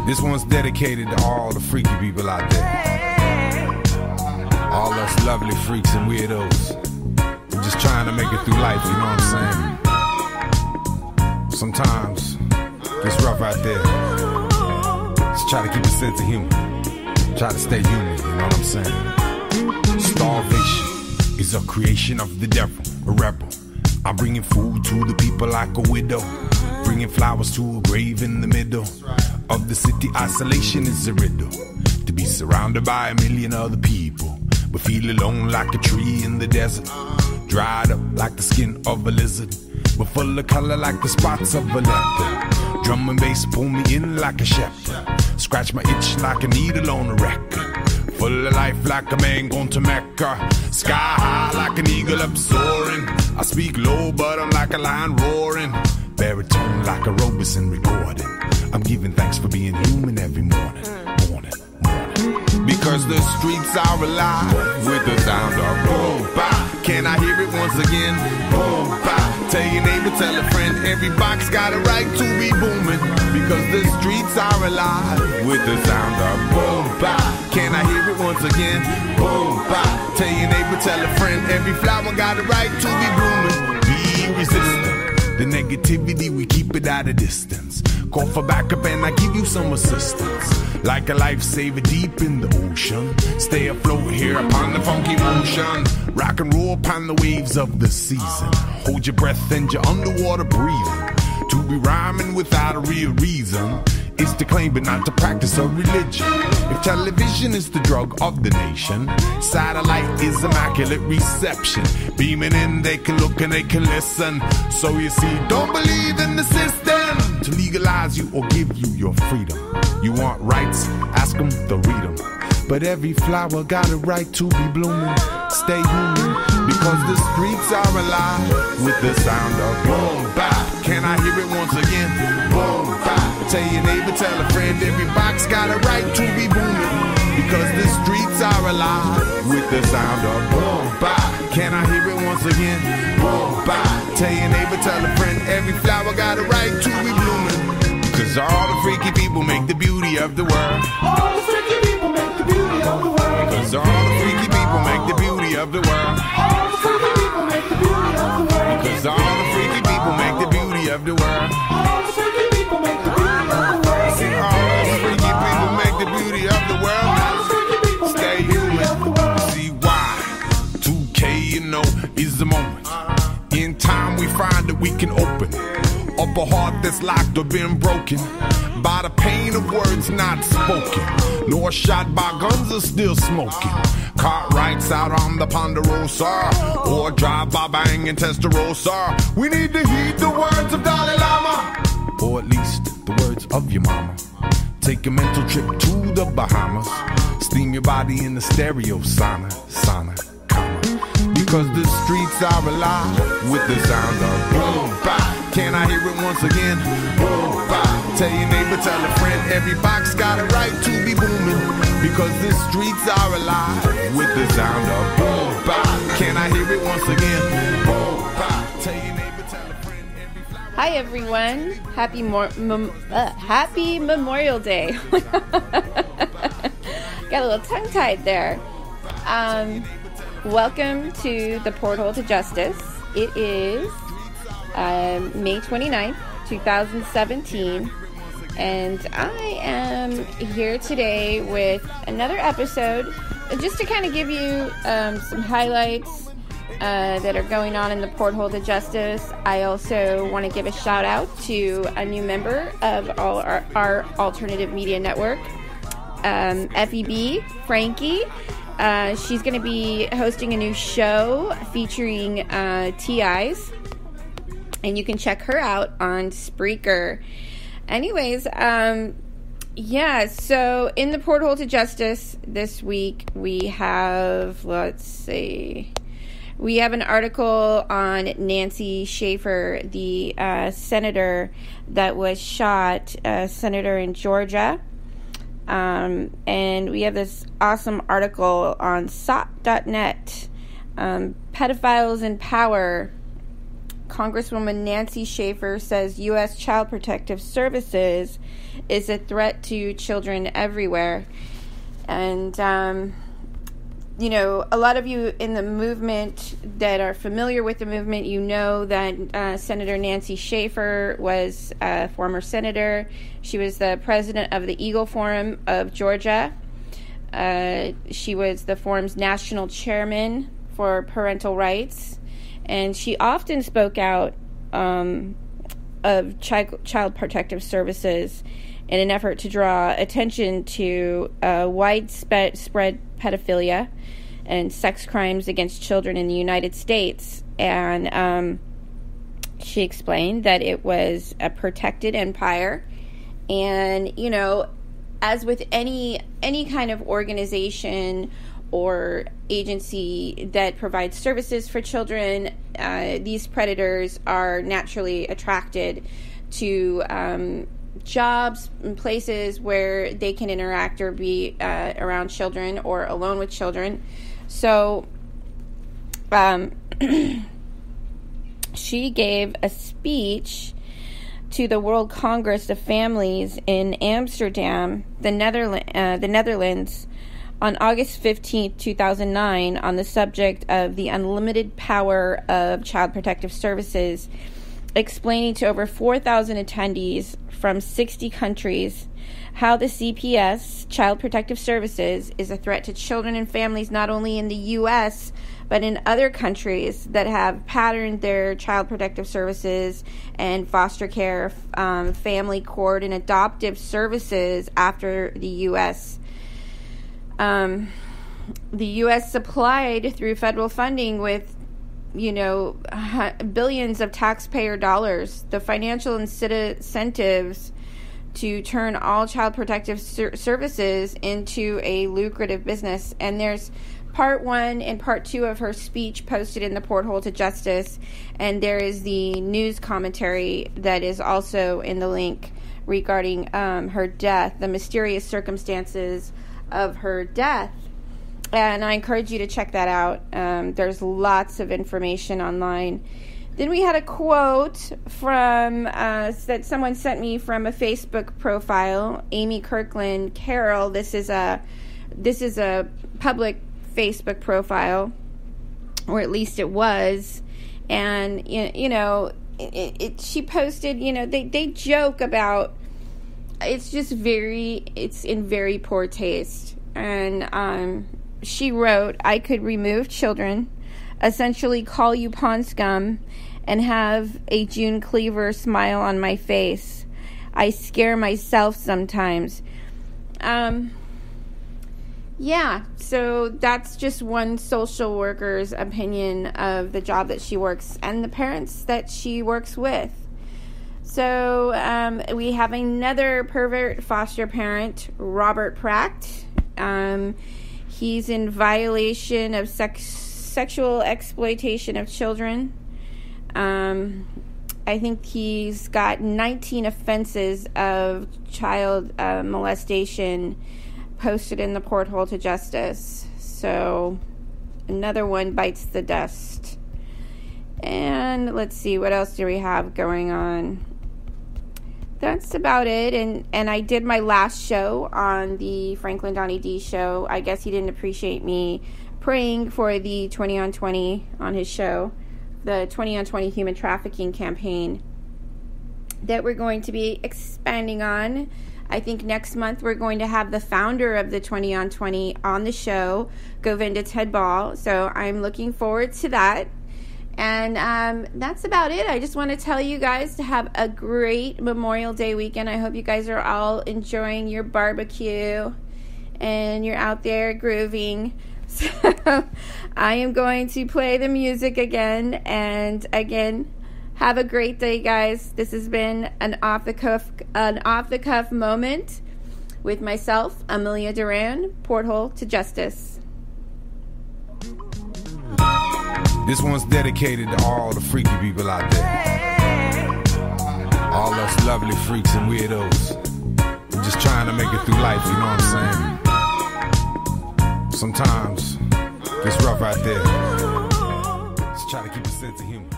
This one's dedicated to all the freaky people out there. All us lovely freaks and weirdos. We're just trying to make it through life, you know what I'm saying? Sometimes it's rough out there. Just try to keep a sense of humor. Try to stay human, you know what I'm saying? Starvation is a creation of the devil, a rebel. I'm bringing food to the people like a widow, bringing flowers to a grave in the middle of the city. Isolation is a riddle, to be surrounded by a million other people, but feel alone like a tree in the desert, dried up like the skin of a lizard, but full of color like the spots of a leopard. Drum and bass pull me in like a shepherd, scratch my itch like a needle on a record, full of life like a man going to Mecca, sky high like an eagle up soaring. I speak low but I'm like a lion roaring, baritone like a Robeson recording. I'm giving thanks for being human every morning. Because the streets are alive with the sound of boom bap. Can I hear it once again? Boom bap. Tell your neighbor, tell a friend, every box got a right to be booming. Because the streets are alive with the sound of boom bap. Can I hear it once again? Boom bap. Tell your neighbor, tell a friend, every flower got a right to be blooming. Be resistant. The negativity, we keep it at a distance. Call for backup and I give you some assistance. Like a lifesaver deep in the ocean. Stay afloat here upon the funky motion. Rock and roll upon the waves of the season. Hold your breath and you're underwater breathing. To be rhyming without a real reason is to claim but not to practice a religion. If television is the drug of the nation, satellite is immaculate reception. Beaming in, they can look and they can listen. So you see, don't believe in the system to legalize you or give you your freedom. You want rights? Ask them, they'll read them. But every flower got a right to be blooming. Stay human, because the streets are alive with the sound of boom bap. Can I hear it once again? Boom bap. Tell your neighbor, tell a friend, every box got a right to be booming. Because the streets are alive with the sound of boom bap. Can I hear it once again? Boom bap. Tell your neighbor, tell a friend, every flower got a right to be blooming. Because all the freaky people make the beauty of the world. All the freaky people make the beauty of the world. Because all the freaky people make the beauty of the world. All the freaky people make the beauty of the world. Because all the freaky people make the beauty of the world. All the freaky people make the beauty of the world. See, all the freaky people make the beauty of the world. All the freaky people Stay make the beauty of the world. See why 2K, you know, is the moment. In time we find that we can open up a heart that's locked or been broken by the pain of words not spoken, nor shot by guns are still smoking. Cartwrights out on the Ponderosa, or drive by bang and Testarossa. We need to heed the words of Dalai Lama, or at least the words of your mama. Take a mental trip to the Bahamas, steam your body in the stereo sauna, comma. Because the streets are alive with the sound of boom bap. Can I hear it once again? Boom bap. Tell your neighbor, tell a friend, every box got a right to be booming. Because the streets are alive with the sound of boom bap. Can I hear it once again? Boom bap. Tell your neighbor, tell a friend, every flower. Hi everyone, happy Memorial Day. Got a little tongue-tied there. Welcome to the Porthole to Justice. It is May 29th, 2017, and I am here today with another episode just to kind of give you some highlights that are going on in the Porthole to Justice. I also want to give a shout out to a new member of our alternative media network, FEB, Frankie. She's going to be hosting a new show featuring TIs, and you can check her out on Spreaker. Anyways, so in the Porthole to Justice this week, we have, we have an article on Nancy Schaefer, the senator that was shot, senator in Georgia. And we have this awesome article on SOT.net, pedophiles in power, Congresswoman Nancy Schaefer says U.S. Child Protective Services is a threat to children everywhere. And, you know, a lot of you in the movement that are familiar with the movement, you know that Senator Nancy Schaefer was a former senator. She was the president of the Eagle Forum of Georgia. She was the forum's national chairman for parental rights. And she often spoke out of child protective services in an effort to draw attention to widespread pedophilia and sex crimes against children in the United States. And she explained that it was a protected empire. And, you know, as with any kind of organization or agency that provides services for children, these predators are naturally attracted to jobs and places where they can interact or be around children or alone with children. So she gave a speech to the World Congress of Families in Amsterdam, the Netherlands, on August 15th, 2009, on the subject of the unlimited power of Child Protective Services, explaining to over 4,000 attendees from 60 countries how the CPS, Child Protective Services, is a threat to children and families not only in the U.S., but in other countries that have patterned their child protective services and foster care, family court, and adoptive services after the U.S. The U.S. supplied through federal funding with, you know, billions of taxpayer dollars, the financial incentives to turn all child protective services into a lucrative business. And there's part 1 and part 2 of her speech posted in the Porthole to Justice, and there is the news commentary that is also in the link regarding her death, the mysterious circumstances of her death. And I encourage you to check that out. There's lots of information online. Then we had a quote from that someone sent me from a Facebook profile, Amy Kirkland Carroll. This is a public Facebook profile, or at least it was. And you know, she posted. You know, they joke about. It's in very poor taste. And she wrote, "I could remove children, essentially call you pond scum, and have a June Cleaver smile on my face. I scare myself sometimes." Yeah, so that's just one social worker's opinion of the job that she works and the parents that she works with. So we have another pervert foster parent, Robert Pratt. He's in violation of sexual exploitation of children. I think he's got 19 offenses of child molestation posted in the Porthole to Justice. So another one bites the dust. And let's see, what else do we have going on? That's about it. And I did my last show on the Franklin Donnie D show. I guess he didn't appreciate me praying for the 20 on 20 on his show, the 20 on 20 human trafficking campaign that we're going to be expanding on. I think next month we're going to have the founder of the 20 on 20 on the show, Govinda Tedball. So I'm looking forward to that. And that's about it. I just want to tell you guys to have a great Memorial Day weekend. I hope you guys are all enjoying your barbecue and you're out there grooving. So I am going to play the music again. And again, have a great day, guys. This has been an off the cuff moment with myself, Amelia Duran, Porthole to Justice. This one's dedicated to all the freaky people out there. All us lovely freaks and weirdos. We're just trying to make it through life, you know what I'm saying? Sometimes it's rough out there. Just try to keep a sense of humor.